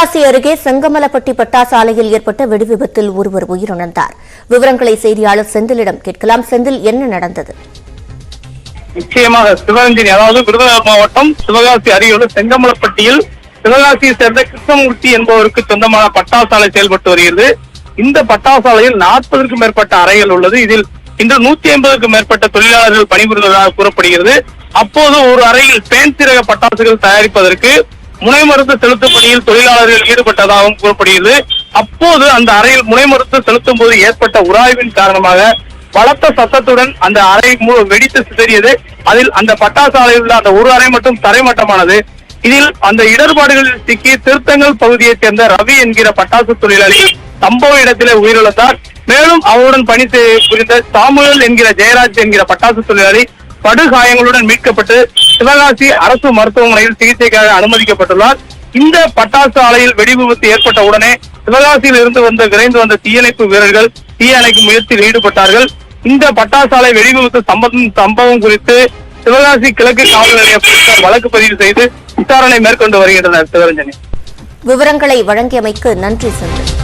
சிவகாசி அருகே செங்கமலப்பட்டி பட்டாசு ஆலையில் ஏற்பட்ட வெடிவிபத்தில் ஒருவர் உயிரிழந்தார். விவரங்களை செய்தியாளர் செந்திலிடம் கேட்கலாம். செந்தில், என்ன நடந்தது? நிச்சயமாக சிவரஞ்சனி, அதாவது விருதுநகர் மாவட்டம் சிவகாசி அருகே செங்கமலப்பட்டியில் சிவகாசியை சேர்ந்த கிருஷ்ணமூர்த்தி என்பவருக்கு சொந்தமான பட்டாசு ஆலை செயல்பட்டு வருகிறது. இந்த பட்டாசு ஆலையில் 40க்கும் மேற்பட்ட அறைகள் உள்ளது. இதில் இன்று 150க்கும் மேற்பட்ட தொழிலாளர்கள் பணிபுரிவதாக கூறப்படுகிறது. அப்போது ஒரு அறையில் பேன்சிரக பட்டாசுகள் தயாரிப்பதற்கு முனை மருந்து செலுத்தும் பணியில் தொழிலாளர்கள் ஈடுபட்டதாகவும் கூறப்படுகிறது. அப்போது அந்த அறையில் முனை மருந்து செலுத்தும் போது ஏற்பட்ட உராய்வின் காரணமாக பலத்த சத்தத்துடன் அந்த அறை வெடித்து சிதறியது. அதில் அந்த பட்டாசு ஆலையில் உள்ள அந்த ஒரு அறை மட்டும் தரைமட்டமானது. இதில் அந்த இடர்பாடுகளில் சிக்கி திருத்தங்கல் பகுதியைச் சேர்ந்த ரவி என்கிற பட்டாசு தொழிலாளி சம்பவ இடத்திலே உயிரிழந்தார். மேலும் அவருடன் பணி புரிந்த சாமுவேல் என்கிற ஜெயராஜ் என்கிற பட்டாசு தொழிலாளி படுகாயங்களுடன் மீட்கப்பட்டு சிவகாசி அரசு மருத்துவமனையில் சிகிச்சைக்காக அனுமதிக்கப்பட்டுள்ளார். இந்த பட்டாசு ஆலையில் வெடி விபத்து ஏற்பட்ட உடனே சிவகாசியில் இருந்து விரைந்து வந்த தீயணைப்பு வீரர்கள் தீயணைக்கும் முயற்சியில் ஈடுபட்டார்கள். இந்த பட்டாசு ஆலை வெடி விபத்து சம்பவம் குறித்து சிவகாசி கிழக்கு காவல் நிலைய போலீசார் வழக்கு பதிவு செய்து விசாரணை மேற்கொண்டு வருகின்றனர். சிவரஞ்சனி, விவரங்களை வழங்கியமைக்கு நன்றி செந்தில்.